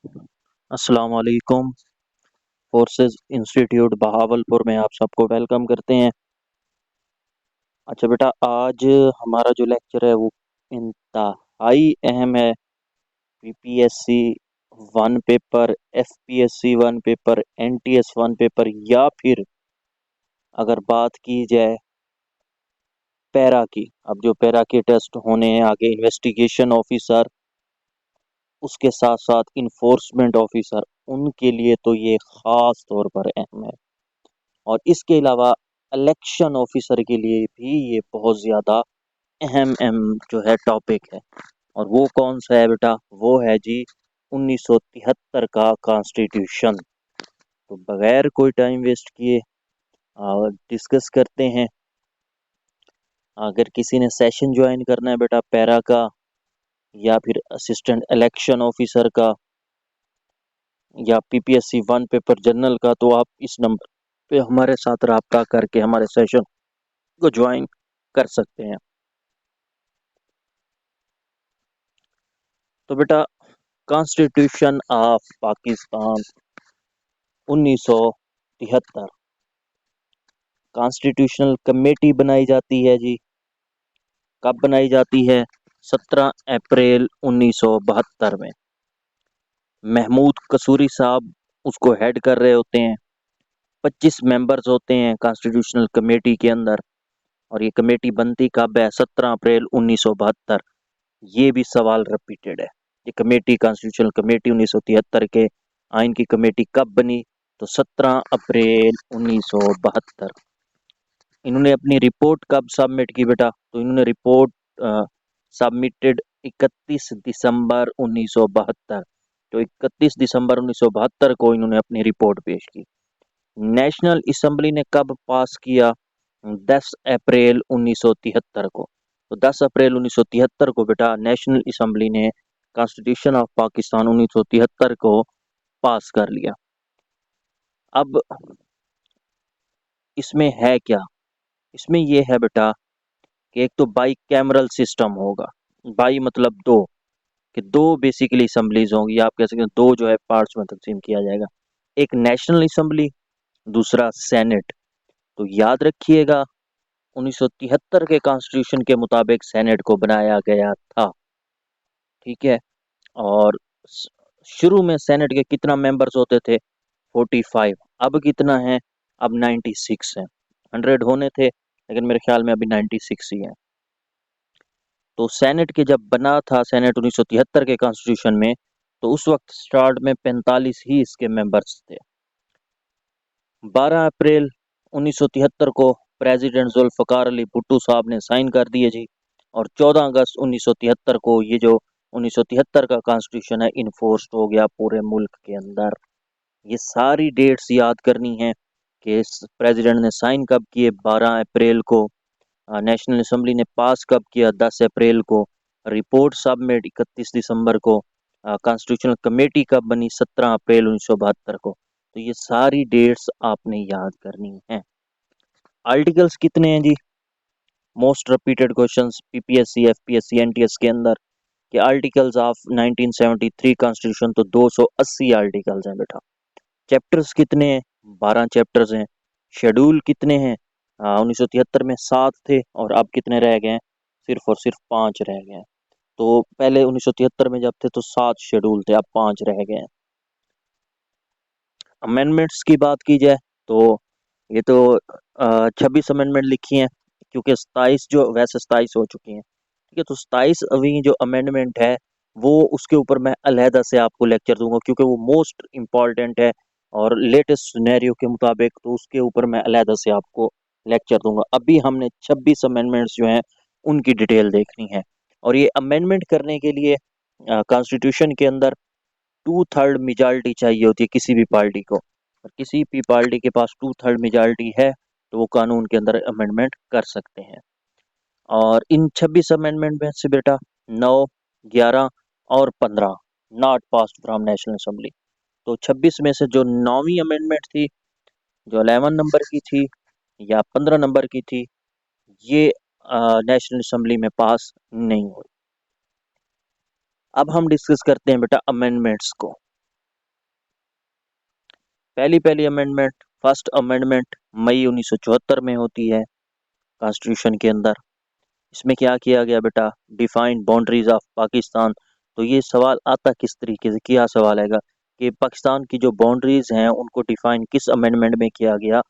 अस्सलाम वालेकुम। Forces institute Bahawalpur में आप सबको वेलकम करते हैं। अच्छा बेटा, आज हमारा जो लेक्चर है वो इंतहाई अहम है। PPSC one paper, FPSC one paper, NTS one paper, या फिर अगर बात की जाए पैरा की, अब जो पैरा के टेस्ट होने हैं आगे, इन्वेस्टिगेशन ऑफिसर, उसके साथ साथ इन्फोर्समेंट ऑफिसर, उनके लिए तो ये खास तौर पर अहम है। और इसके अलावा इलेक्शन ऑफिसर के लिए भी ये बहुत ज़्यादा अहम अहम जो है टॉपिक है। और वो कौन सा है बेटा? वो है जी 1973 का कॉन्स्टिट्यूशन। तो बगैर कोई टाइम वेस्ट किए डिस्कस करते हैं। अगर किसी ने सेशन ज्वाइन करना है बेटा पैरा का या फिर असिस्टेंट इलेक्शन ऑफिसर का या पीपीएससी वन पेपर जनरल का, तो आप इस नंबर पे हमारे साथ रब्ता करके हमारे सेशन को ज्वाइन कर सकते हैं। तो बेटा, constitution of Pakistan 1973, constitutional committee बनाई जाती है जी। कब बनाई जाती है? 17 अप्रैल 1972 में। महमूद कसूरी साहब उसको हेड कर रहे होते हैं। 25 मेंबर्स होते हैं कॉन्स्टिट्यूशनल कमेटी के अंदर। और ये कमेटी बनती कब है? 17 अप्रैल 1972। ये भी सवाल रिपीटेड है। ये कमेटी, कॉन्स्टिट्यूशनल कमेटी 1973 के आइन की कमेटी कब बनी? तो 17 अप्रैल 1972। इन्होंने अपनी रिपोर्ट कब सबमिट की बेटा? तो इन्होंने रिपोर्ट सबमिटेड 31 दिसंबर 1972। तो 31 दिसंबर 1972 को इन्होंने अपनी रिपोर्ट पेश की। नेशनल असेंबली ने कब पास किया? 10 अप्रैल 1973 को। तो 10 अप्रैल 1973 को बेटा नेशनल असेंबली ने कॉन्स्टिट्यूशन ऑफ पाकिस्तान 1973 को पास कर लिया। अब इसमें है क्या? इसमें ये है बेटा कि एक तो बाई कैमरल सिस्टम होगा। बाई मतलब दो, कि दो बेसिकली असेंबलीज होंगी। आप कह सकते हैं दो जो है पार्ट्स में तकसीम किया जाएगा। एक नेशनल असेंबली, दूसरा सेनेट। तो याद रखिएगा 1973 के कॉन्स्टिट्यूशन के मुताबिक सेनेट को बनाया गया था। ठीक है। और शुरू में सेनेट के कितना मेंबर्स होते थे? 45। अब कितना है? अब 96 है। 100 होने थे लेकिन मेरे ख्याल में अभी 96 ही है। तो सेनेट के जब बना था सेनेट 1973 के कॉन्स्टिट्यूशन में, तो उस वक्त स्टार्ट में 45 ही इसके मेंबर्स थे। 12 अप्रैल 1973 को प्रेसिडेंट जुल्फकार अली भुट्टो साहब ने साइन कर दिए जी। और 14 अगस्त 1973 को ये जो 1973 का कॉन्स्टिट्यूशन है इन्फोर्स्ड हो गया पूरे मुल्क के अंदर। ये सारी डेट्स याद करनी है कि प्रेसिडेंट ने साइन कब किए, 12 अप्रैल को। नेशनल असेंबली ने पास कब किया? 10 अप्रैल को। रिपोर्ट सबमिट 31 दिसंबर को। कॉन्स्टिट्यूशनल कमेटी कब बनी? 17 अप्रैल 1972 को। तो ये सारी डेट्स आपने याद करनी है। आर्टिकल्स कितने हैं जी? Most repeated questions PPSC, FPSC, NTS के अंदर कि आर्टिकल्स ऑफ 1973 कॉन्स्टिट्यूशन, तो 280 आर्टिकल्स हैं बेटा। चैप्टर्स कितने हैं? 12 चैप्टर्स हैं। शेड्यूल कितने हैं? 1973 में 7 थे और अब कितने रह गए हैं? सिर्फ और सिर्फ 5 रह गए हैं। तो पहले 1973 में जब थे तो 7 शेड्यूल थे, अब 5 रह गए हैं। अमेंडमेंट्स की बात की जाए तो ये तो 26 अमेंडमेंट लिखी हैं, क्योंकि 27 जो वैसे 27 हो चुकी हैं। ठीक है, तो 27 अभी जो अमेंडमेंट है वो उसके ऊपर मैं अलहदा से आपको लेक्चर दूंगा, क्योंकि वो मोस्ट इम्पॉर्टेंट है और लेटेस्ट सिनेरियो के मुताबिक, तो उसके ऊपर मैं अलहदा से आपको लेक्चर दूंगा। अभी हमने 26 अमेंडमेंट्स जो हैं उनकी डिटेल देखनी है। और ये अमेंडमेंट करने के लिए कॉन्स्टिट्यूशन के अंदर 2/3 मेजॉरिटी चाहिए होती है किसी भी पार्टी को। और किसी भी पार्टी के पास 2/3 मेजॉरिटी है तो वो कानून के अंदर अमेंडमेंट कर सकते हैं। और इन 26 अमेंडमेंट में से बेटा 9, 11 और 15 not passed from national assembly. तो 26 में से जो 9वीं अमेंडमेंट थी, जो 11 नंबर की थी या 15 नंबर की थी, ये नेशनल असेंबली में पास नहीं हुई। अब हम डिस्कस करते हैं बेटा अमेंडमेंट्स को। पहली पहली अमेंडमेंट, फर्स्ट अमेंडमेंट मई 1974 में होती है कॉन्स्टिट्यूशन के अंदर। इसमें क्या किया गया बेटा, डिफाइंड बाउंड्रीज ऑफ पाकिस्तान। तो ये सवाल आता किस तरीके से, क्या सवाल आएगा कि पाकिस्तान की जो बाउंड्रीज हैं उनको डिफाइन किस अमेंडमेंट में किया गया,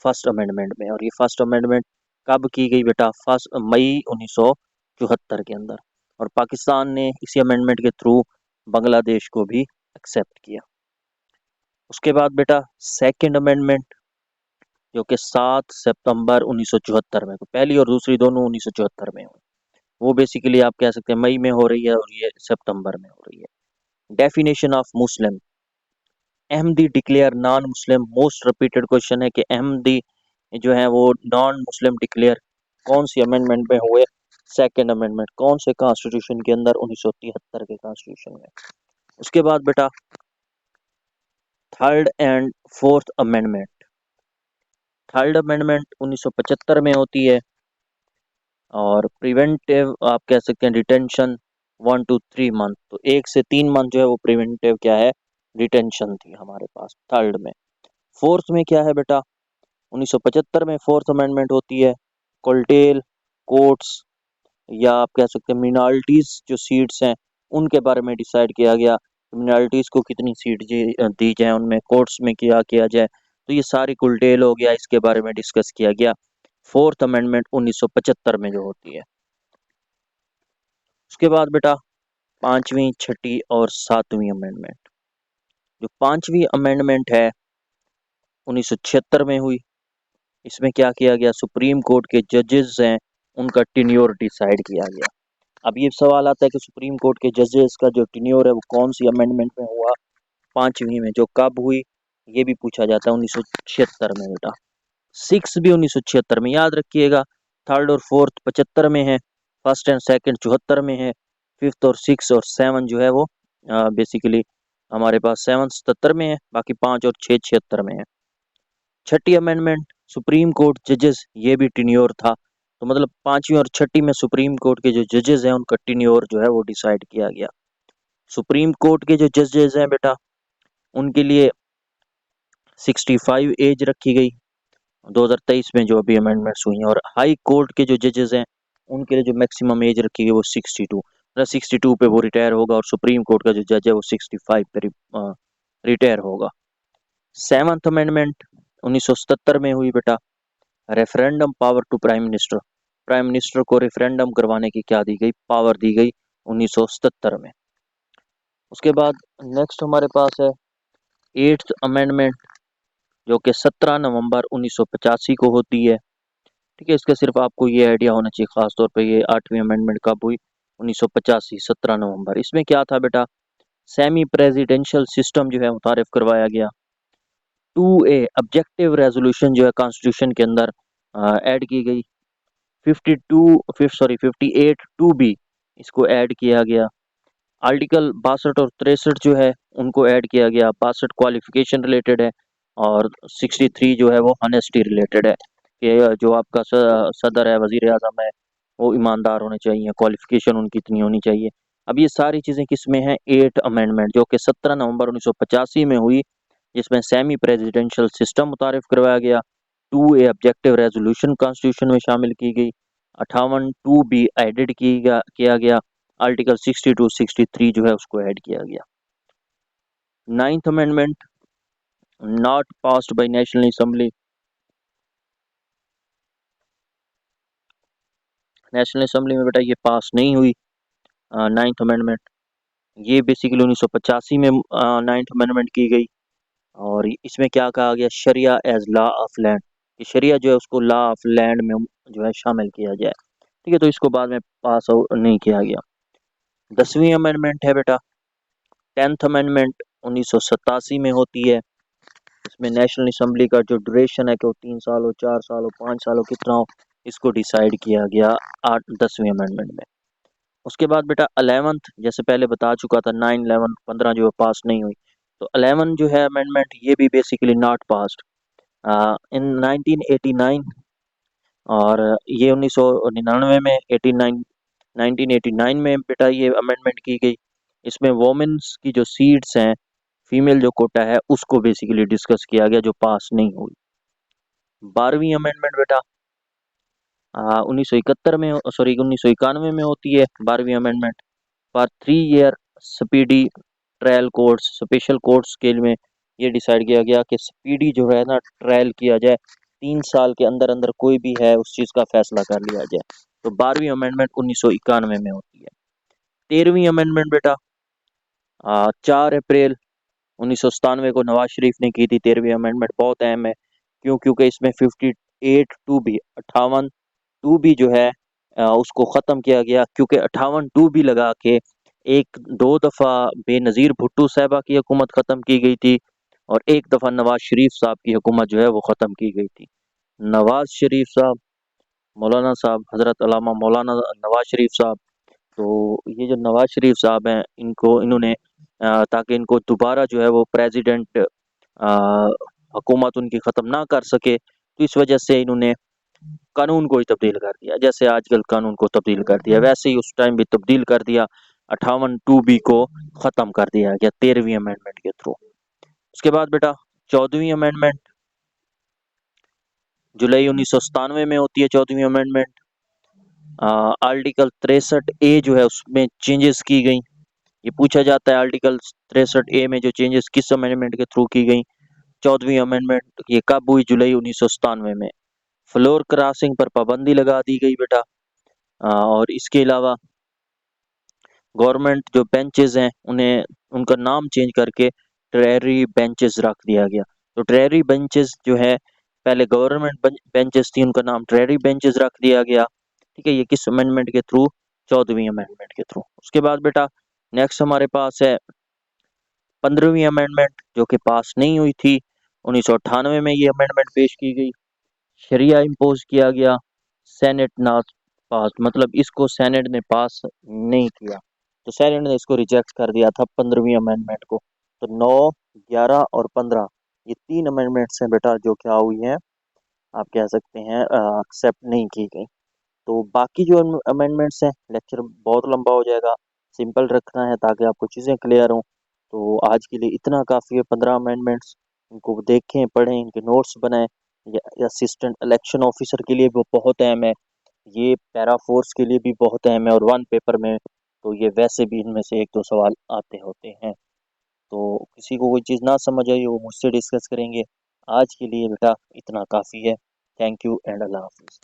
फर्स्ट अमेंडमेंट में। और ये फर्स्ट अमेंडमेंट कब की गई बेटा, फर्स्ट मई 1974 के अंदर। और पाकिस्तान ने इसी अमेंडमेंट के थ्रू बांग्लादेश को भी एक्सेप्ट किया। उसके बाद बेटा सेकंड अमेंडमेंट, जो कि 7 सितंबर 1974 में, तो पहली और दूसरी दोनों 1974 में हुई। वो बेसिकली आप कह सकते हैं मई में हो रही है और ये सितंबर में हो रही है। Definition of Muslim, Ahmadi declare non Muslim. Most repeated question है कि अहमदी जो है वो नॉन मुस्लिम डिक्लेयर कौन सी अमेंडमेंट में हुए, सेकंड अमेंडमेंट। कौन से कॉन्स्टिट्यूशन के अंदर, 1973 के कॉन्स्टिट्यूशन में। उसके बाद बेटा third and fourth amendment. Third amendment 1975 में होती है और प्रिवेंटिव आप कह सकते हैं डिटेंशन 1 to 3 मंथ। तो 1 से 3 मंथ जो है वो प्रिवेंटिव क्या है, डिटेंशन थी हमारे पास थर्ड में। फोर्थ में क्या है बेटा, 1975 में फोर्थ अमेंडमेंट होती है, कोल्टेल कोर्ट्स या आप कह सकते हैं मिनॉरिटीज जो सीट्स हैं उनके बारे में डिसाइड किया गया। मिनॉरिटीज को कितनी सीट दी जाए उनमें, कोर्ट्स में क्या किया जाए। तो ये सारी कुलटेल हो गया, इसके बारे में डिस्कस किया गया फोर्थ अमेंडमेंट 1975 में जो होती है। उसके बाद बेटा पांचवी, छठी और सातवीं अमेंडमेंट। जो पांचवी अमेंडमेंट है 1976 में हुई। इसमें क्या किया गया, सुप्रीम कोर्ट के जजेस हैं उनका टिन्योर डिसाइड किया गया। अब ये सवाल आता है कि सुप्रीम कोर्ट के जजेस का जो टिन्योर है वो कौन सी अमेंडमेंट में हुआ, पांचवी में। जो कब हुई ये भी पूछा जाता है 1976 में बेटा। सिक्स भी 1976 में, याद रखिएगा। थर्ड और फोर्थ 75 में है, फर्स्ट एंड सेकंड 74 में है, फिफ्थ और सिक्स और सेवन जो है वो बेसिकली हमारे पास 7 77 में है, बाकी 5 और 6 76 में है। छठी अमेंडमेंट सुप्रीम कोर्ट जजेस, ये भी टिन्योर था। तो मतलब पांचवी और छठी में सुप्रीम कोर्ट के जो जजेस हैं उनका टिन्योर जो है वो डिसाइड किया गया। सुप्रीम कोर्ट के जो जजेस हैं बेटा उनके लिए 65 एज रखी गई 2023 में जो अभी अमेंडमेंट्स हुई हैं। और हाई कोर्ट के जो जजेस हैं उनके लिए जो मैक्सिमम एज रखी गई वो 62, मतलब 62 पे वो रिटायर होगा। और सुप्रीम कोर्ट का जो जज है वो 65 पे रिटायर होगा। सेवंथ अमेंडमेंट 1977 में हुई बेटा, referendum power to prime minister. Prime minister को रेफरेंडम करवाने की क्या दी गई, पावर दी गई 1977 में। उसके बाद नेक्स्ट हमारे पास है एट्थ अमेंडमेंट, जो कि 17 नवंबर 1985 को होती है। ठीक है, इसका सिर्फ आपको ये आइडिया होना चाहिए खास तौर पे ये आठवीं अमेंडमेंट कब हुई, 1985 17 नवंबर। इसमें क्या था बेटा, सेमी प्रेसिडेंशियल सिस्टम जो है मुतारिफ करवाया गया। 2A ऑब्जेक्टिव रेजोल्यूशन जो है कॉन्स्टिट्यूशन के अंदर ऐड की गई। 58 2B इसको ऐड किया गया। आर्टिकल 62 और 63 जो है उनको ऐड किया गया। 62 क्वालिफिकेशन रिलेटेड है और 63 जो है वो हनेस्टी रिलेटेड है कि जो आपका सदर है, वजीर आजम है, वो ईमानदार होने चाहिए, क्वालिफिकेशन उनकी इतनी होनी चाहिए। अब ये सारी चीज़ें किस में हैं, 8 अमेंडमेंट, जो कि 17 नवंबर 1985 में हुई, जिसमें सेमी प्रेसिडेंशियल सिस्टम मुतारिफ करवाया गया। 2A ऑब्जेक्टिव रेजोल्यूशन कॉन्स्टिट्यूशन में शामिल की गई। 58 2B एडिड किया गया। आर्टिकल 62 63 जो है उसको ऐड किया गया। Ninth amendment not passed by national assembly. National assembly में बेटा ये पास नहीं हुई नाइन्थ अमेंडमेंट। ये बेसिकली 1985 में नाइन्थ अमेंडमेंट की गई। और इसमें क्या कहा गया, शरिया एज लॉ ऑफ लैंड, कि शरिया जो है उसको लॉ ऑफ लैंड में जो है शामिल किया जाए। ठीक है, तो इसको बाद में पास नहीं किया गया। 10वीं अमेंडमेंट है बेटा, 10th अमेंडमेंट 1987 में होती है। इसमें नेशनल असेंबली का जो ड्यूरेशन है कि वो 3 साल हो, 4 साल हो, 5 साल हो, कितना हो, इसको डिसाइड किया गया 10वीं अमेंडमेंट में। उसके बाद बेटा 11th, जैसे पहले बता चुका था, 9 11 15 जो है पास नहीं हुई। तो 11 जो है अमेंडमेंट ये भी बेसिकली नॉट पास्ड इन 1989। और ये 1999 में 1989 में बेटा ये अमेंडमेंट की गई। इसमें वोमेन्स की जो सीट्स हैं फीमेल जो कोटा है उसको बेसिकली डिस्कस किया गया, जो पास नहीं हुई। 12वीं अमेंडमेंट बेटा 1971 में, सॉरी 1991 में होती है 12वीं amendment. For 3 year speedy trial courts, special courts के में ये डिसाइड किया गया कि स्पीडी जो है ना ट्रायल किया जाए, 3 साल के अंदर अंदर कोई भी है उस चीज का फैसला कर लिया जाए। तो 12वीं अमेंडमेंट 1991 में होती है। 13वीं अमेंडमेंट बेटा 4 अप्रैल 1997 को नवाज शरीफ ने की थी। 13वीं अमेंडमेंट बहुत अहम है, क्यों? क्योंकि इसमें 58(2)B 58(2)B जो है उसको खत्म किया गया, क्योंकि 58(2)B लगा के एक दो दफा बेनजीर भुट्टो साहबा की हुकूमत खत्म की गई थी, और एक दफा नवाज शरीफ साहब की हुकूमत जो है वो खत्म की गई थी। नवाज शरीफ साहब, मौलाना साहब, हजरत अल्लामा मौलाना नवाज शरीफ साहब, तो ये जो नवाज शरीफ साहब हैं इनको इन्होंने ताकि इनको दोबारा जो है वो प्रेसिडेंट हुकूमत उनकी ख़त्म ना कर सके, तो इस वजह से इन्होंने कानून को ही तब्दील कर दिया। जैसे आजकल कानून को तब्दील कर दिया, वैसे ही उस टाइम भी तब्दील कर दिया। 58(2)B को ख़त्म कर दिया गया 13वीं अमेंडमेंट के थ्रू। उसके बाद बेटा 14वीं अमेंडमेंट जुलाई 1997 में होती है। 14वीं अमेंडमेंट आर्टिकल 63A जो है उसमें चेंजेस की गई। ये पूछा जाता है आर्टिकल 63A में जो चेंजेस किस अमेंडमेंट के थ्रू की गई। 14वीं अमेंडमेंट ये कब हुई? जुलाई 1997 में। फ्लोर क्रॉसिंग पर पाबंदी लगा दी गई बेटा। और इसके अलावा गवर्नमेंट जो बेंचेस हैं उन्हें उनका नाम चेंज करके ट्रेरी बेंचेस रख दिया गया। तो ट्रेरी बेंचेस जो है पहले गवर्नमेंट बेंचेस थी, उनका नाम ट्रेरी बेंचेस रख दिया गया। ठीक है, ये किस अमेंडमेंट के थ्रू? 14वीं अमेंडमेंट के थ्रू। उसके बाद बेटा नेक्स्ट हमारे पास है 15वीं अमेंडमेंट, जो कि पास नहीं हुई थी। 1998 में ये अमेंडमेंट पेश की गई। शरिया इम्पोज किया गया, सेनेट ना पास, मतलब इसको सेनेट ने पास नहीं किया, तो सेनेट ने इसको रिजेक्ट कर दिया था 15वीं अमेंडमेंट को। तो 9, 11 और 15 ये 3 अमेंडमेंट्स हैं बेटा जो क्या हुई हैं, आप कह सकते हैं एक्सेप्ट नहीं की गई। तो बाकी जो अमेंडमेंट्स हैं, लेक्चर बहुत लंबा हो जाएगा, सिंपल रखना है ताकि आपको चीज़ें क्लियर हों। तो आज के लिए इतना काफ़ी है। 15 अमेंडमेंट्स, इनको देखें, पढ़ें, इनके नोट्स बनाएं। या असिस्टेंट इलेक्शन ऑफिसर के लिए वो बहुत अहम है, ये पैरा फोर्स के लिए भी बहुत अहम है, और वन पेपर में तो ये वैसे भी इनमें से एक दो सवाल आते होते हैं। तो किसी को कोई चीज़ ना समझ आई वो मुझसे डिस्कस करेंगे। आज के लिए बेटा इतना काफ़ी है। थैंक यू एंड अल्लाह हाफिज़।